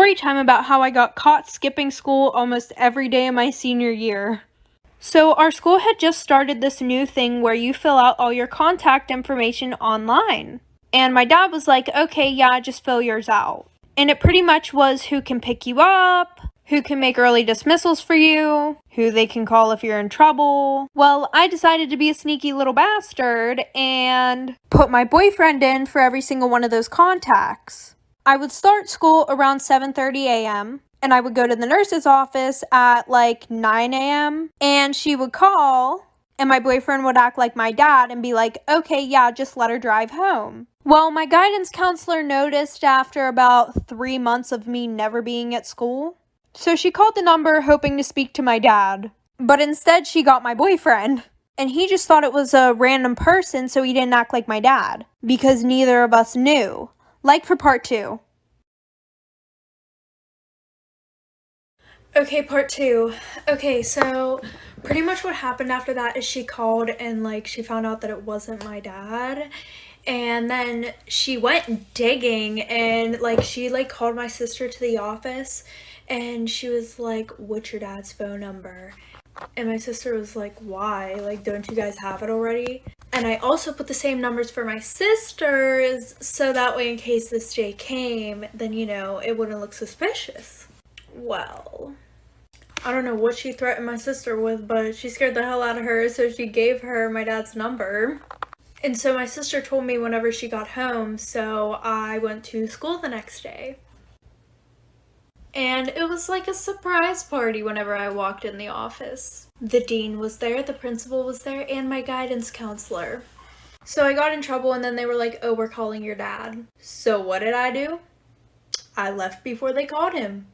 story time about how I got caught skipping school almost every day of my senior year. So our school had just started this new thing where you fill out all your contact information online. And my dad was like, okay, yeah, just fill yours out. And it pretty much was who can pick you up, who can make early dismissals for you, who they can call if you're in trouble. Well, I decided to be a sneaky little bastard and put my boyfriend in for every single one of those contacts. I would start school around 7:30 a.m. and I would go to the nurse's office at like 9 a.m. and she would call and my boyfriend would act like my dad and be like, okay, yeah, just let her drive home. Well, my guidance counselor noticed after about 3 months of me never being at school. So she called the number hoping to speak to my dad. But instead she got my boyfriend. And he just thought it was a random person, so he didn't act like my dad. Because neither of us knew. Like for part 2. Okay, part 2. Okay, so pretty much what happened after that is she called and like she found out that it wasn't my dad. And then she went digging and like she like called my sister to the office and she was like, what's your dad's phone number? And my sister was like, why? Like, don't you guys have it already? And I also put the same numbers for my sisters so that way in case this day came, then you know, it wouldn't look suspicious. Well, I don't know what she threatened my sister with, but she scared the hell out of her, so she gave her my dad's number. And so my sister told me whenever she got home, so I went to school the next day. And it was like a surprise party whenever I walked in the office. The dean was there, the principal was there, and my guidance counselor. So I got in trouble and then they were like, oh, we're calling your dad. So what did I do? I left before they called him.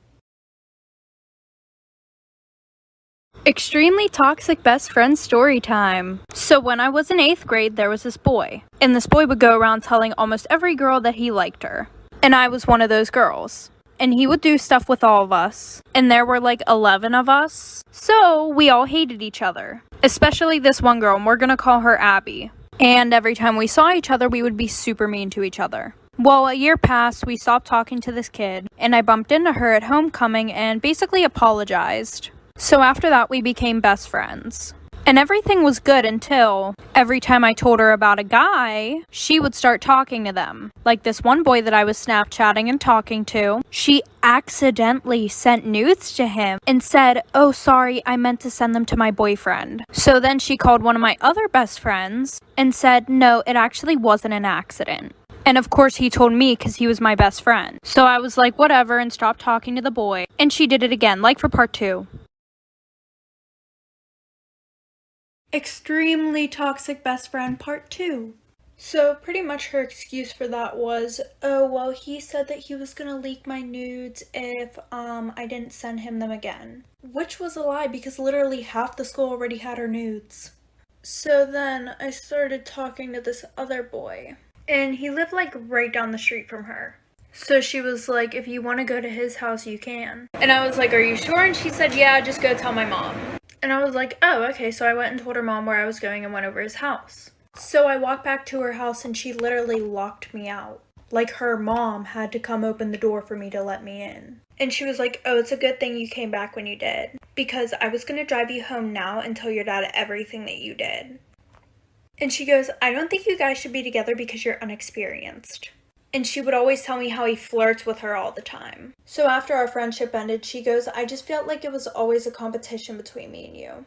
Extremely toxic best friend story time. So when I was in 8th grade, there was this boy. And this boy would go around telling almost every girl that he liked her. And I was one of those girls. And he would do stuff with all of us. And there were like 11 of us. So we all hated each other. Especially this one girl, and we're gonna call her Abby. And every time we saw each other, we would be super mean to each other. Well, a year passed, we stopped talking to this kid. And I bumped into her at homecoming and basically apologized. So after that, we became best friends. And everything was good until every time I told her about a guy, she would start talking to them. Like this one boy that I was Snapchatting and talking to, she accidentally sent nudes to him and said, oh, sorry, I meant to send them to my boyfriend. So then she called one of my other best friends and said, no, it actually wasn't an accident. And of course he told me because he was my best friend. So I was like, whatever, and stopped talking to the boy. And she did it again, like for part 2. Extremely toxic best friend part 2. So pretty much her excuse for that was, oh, well, he said that he was gonna leak my nudes if I didn't send him them again. Which was a lie because literally half the school already had her nudes. So then I started talking to this other boy. And he lived like right down the street from her. So she was like, if you want to go to his house, you can. And I was like, are you sure? And she said, yeah, just go tell my mom. And I was like, oh, okay. So I went and told her mom where I was going and went over his house. So I walked back to her house and she literally locked me out. Like her mom had to come open the door for me to let me in. And she was like, oh, it's a good thing you came back when you did. Because I was going to drive you home now and tell your dad everything that you did. And she goes, I don't think you guys should be together because you're inexperienced. And she would always tell me how he flirts with her all the time. So after our friendship ended, she goes, I just felt like it was always a competition between me and you.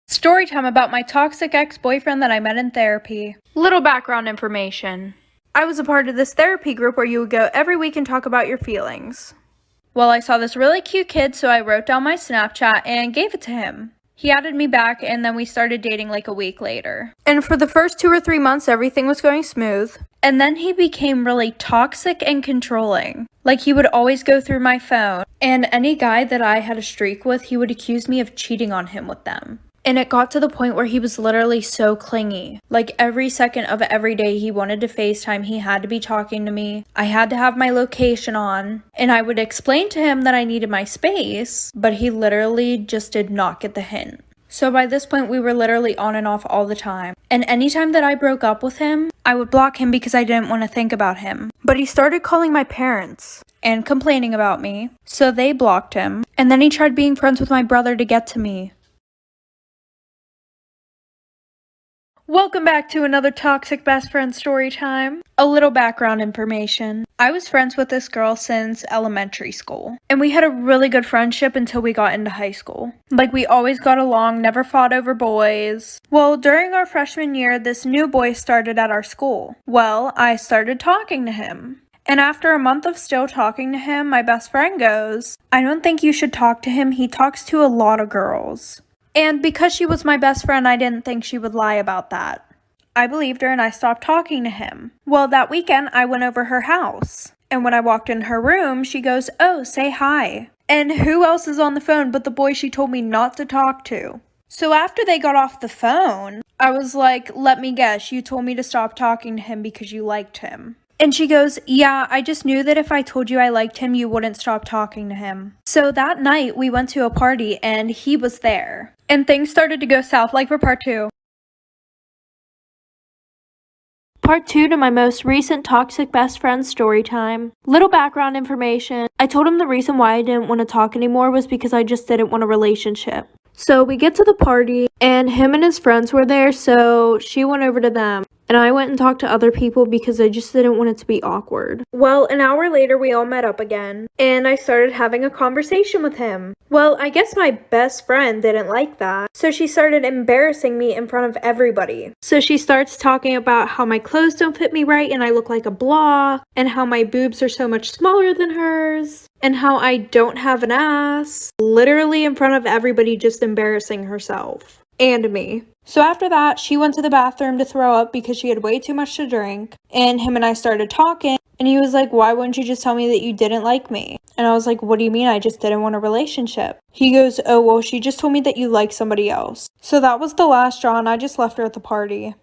Story time about my toxic ex-boyfriend that I met in therapy. Little background information. I was a part of this therapy group where you would go every week and talk about your feelings. Well, I saw this really cute kid, so I wrote down my Snapchat and gave it to him. He added me back and then we started dating like a week later. And for the first 2 or 3 months, everything was going smooth. And then he became really toxic and controlling. Like he would always go through my phone. And any guy that I had a streak with, he would accuse me of cheating on him with them. And it got to the point where he was literally so clingy. Like every second of every day he wanted to FaceTime, he had to be talking to me. I had to have my location on. And I would explain to him that I needed my space, but he literally just did not get the hint. So by this point we were literally on and off all the time. And anytime that I broke up with him, I would block him because I didn't want to think about him. But he started calling my parents and complaining about me, so they blocked him. And then he tried being friends with my brother to get to me. Welcome back to another toxic best friend story time. A little background information. I was friends with this girl since elementary school, and we had a really good friendship until we got into high school. Like, we always got along, never fought over boys. Well, during our freshman year, this new boy started at our school. Well, I started talking to him. And after a month of still talking to him, my best friend goes, "I don't think you should talk to him. He talks to a lot of girls." And because she was my best friend, I didn't think she would lie about that. I believed her and I stopped talking to him. Well, that weekend, I went over her house. And when I walked in her room, she goes, "Oh, say hi." And who else is on the phone but the boy she told me not to talk to? So after they got off the phone, I was like, "Let me guess, you told me to stop talking to him because you liked him." And she goes, "Yeah, I just knew that if I told you I liked him, you wouldn't stop talking to him." So that night, we went to a party and he was there. And things started to go south, like for part 2. Part 2 to my most recent toxic best friend story time. Little background information. I told him the reason why I didn't want to talk anymore was because I just didn't want a relationship. So we get to the party and him and his friends were there, so she went over to them. And I went and talked to other people because I just didn't want it to be awkward. Well, an hour later, we all met up again, and I started having a conversation with him. Well, I guess my best friend didn't like that, so she started embarrassing me in front of everybody. So she starts talking about how my clothes don't fit me right and I look like a block, and how my boobs are so much smaller than hers, and how I don't have an ass. Literally in front of everybody, just embarrassing herself. And me. So after that, she went to the bathroom to throw up because she had way too much to drink. And him and I started talking. And he was like, "Why wouldn't you just tell me that you didn't like me?" And I was like, "What do you mean? I just didn't want a relationship." He goes, "Oh, well, she just told me that you like somebody else." So that was the last straw and I just left her at the party.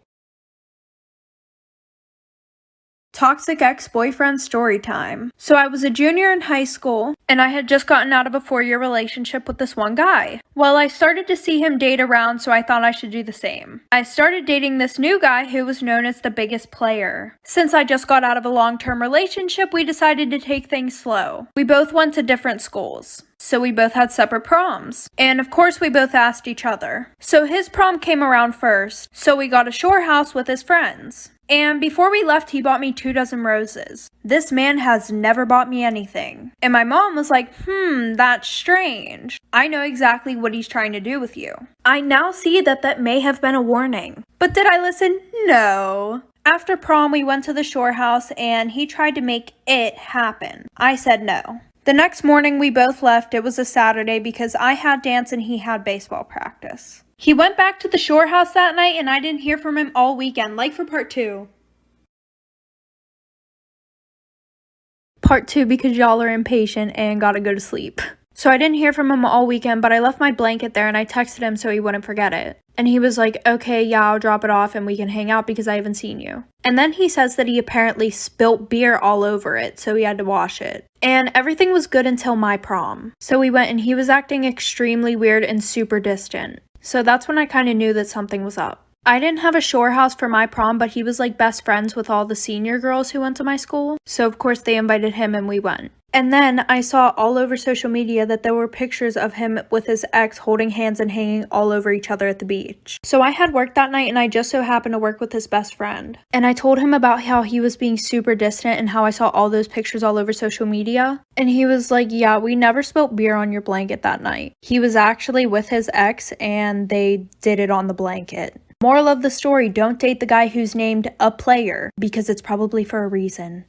Toxic ex-boyfriend story time. So I was a junior in high school, and I had just gotten out of a 4-year relationship with this one guy. Well, I started to see him date around, so I thought I should do the same. I started dating this new guy who was known as the biggest player. Since I just got out of a long-term relationship, we decided to take things slow. We both went to different schools. So we both had separate proms. And of course we both asked each other. So his prom came around first, so we got a shore house with his friends. And before we left, he bought me 2 dozen roses. This man has never bought me anything. And my mom was like, that's strange. I know exactly what he's trying to do with you. I now see that may have been a warning. But did I listen? No. After prom, we went to the shore house and he tried to make it happen. I said no. The next morning, we both left. It was a Saturday because I had dance and he had baseball practice. He went back to the shore house that night and I didn't hear from him all weekend, like for part 2. Part 2 because y'all are impatient and gotta go to sleep. So I didn't hear from him all weekend, but I left my blanket there and I texted him so he wouldn't forget it. And he was like, "Okay, yeah, I'll drop it off and we can hang out because I haven't seen you." And then he says that he apparently spilt beer all over it, so he had to wash it. And everything was good until my prom. So we went and he was acting extremely weird and super distant. So that's when I kind of knew that something was up. I didn't have a shore house for my prom, but he was like best friends with all the senior girls who went to my school. So of course they invited him and we went. And then I saw all over social media that there were pictures of him with his ex holding hands and hanging all over each other at the beach. So I had work that night and I just so happened to work with his best friend. And I told him about how he was being super distant and how I saw all those pictures all over social media. And he was like, "Yeah, we never spilt beer on your blanket that night." He was actually with his ex and they did it on the blanket. Moral of the story, don't date the guy who's named a player because it's probably for a reason.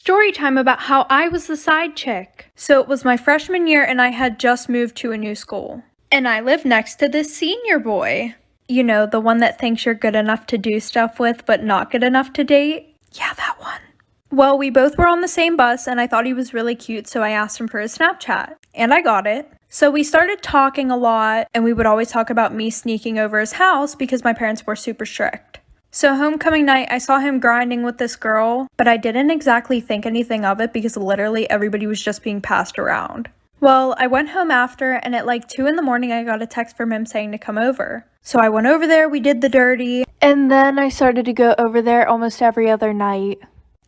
Story time about how I was the side chick. So it was my freshman year and I had just moved to a new school. And I lived next to this senior boy. You know, the one that thinks you're good enough to do stuff with but not good enough to date? Yeah, that one. Well, we both were on the same bus and I thought he was really cute, so I asked him for his Snapchat. And I got it. So we started talking a lot and we would always talk about me sneaking over his house because my parents were super strict. So homecoming night, I saw him grinding with this girl, but I didn't exactly think anything of it because literally everybody was just being passed around. Well, I went home after, and at like 2 in the morning, I got a text from him saying to come over. So I went over there, we did the dirty, and then I started to go over there almost every other night.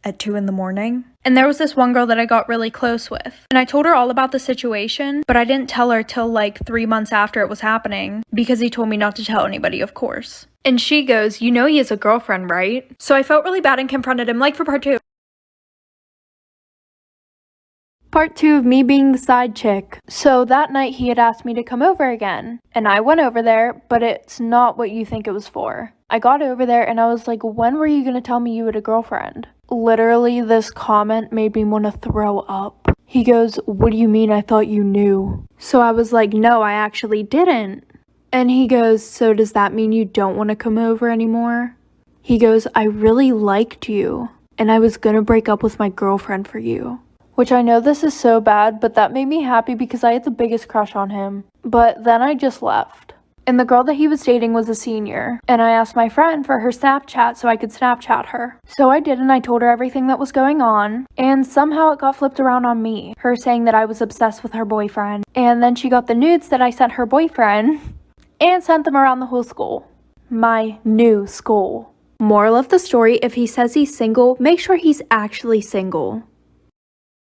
At 2 in the morning? And there was this one girl that I got really close with. And I told her all about the situation, but I didn't tell her till like 3 months after it was happening, because he told me not to tell anybody, of course. And she goes, "You know he has a girlfriend, right?" So I felt really bad and confronted him, like for part 2. Part 2 of me being the side chick. So that night he had asked me to come over again, and I went over there, but it's not what you think it was for. I got over there and I was like, when were you gonna tell me you had a girlfriend? Literally, this comment made me want to throw up. He goes, "What do you mean? I thought you knew." So I was like, no, I actually didn't. And he goes, "So does that mean you don't want to come over anymore?" He goes, "I really liked you, and I was gonna break up with my girlfriend for you." Which I know this is so bad, but that made me happy because I had the biggest crush on him. But then I just left. And the girl that he was dating was a senior. And I asked my friend for her Snapchat so I could Snapchat her. So I did, and I told her everything that was going on. And somehow it got flipped around on me. Her saying that I was obsessed with her boyfriend. And then she got the nudes that I sent her boyfriend and sent them around the whole school. My new school. Moral of the story, if he says he's single, make sure he's actually single.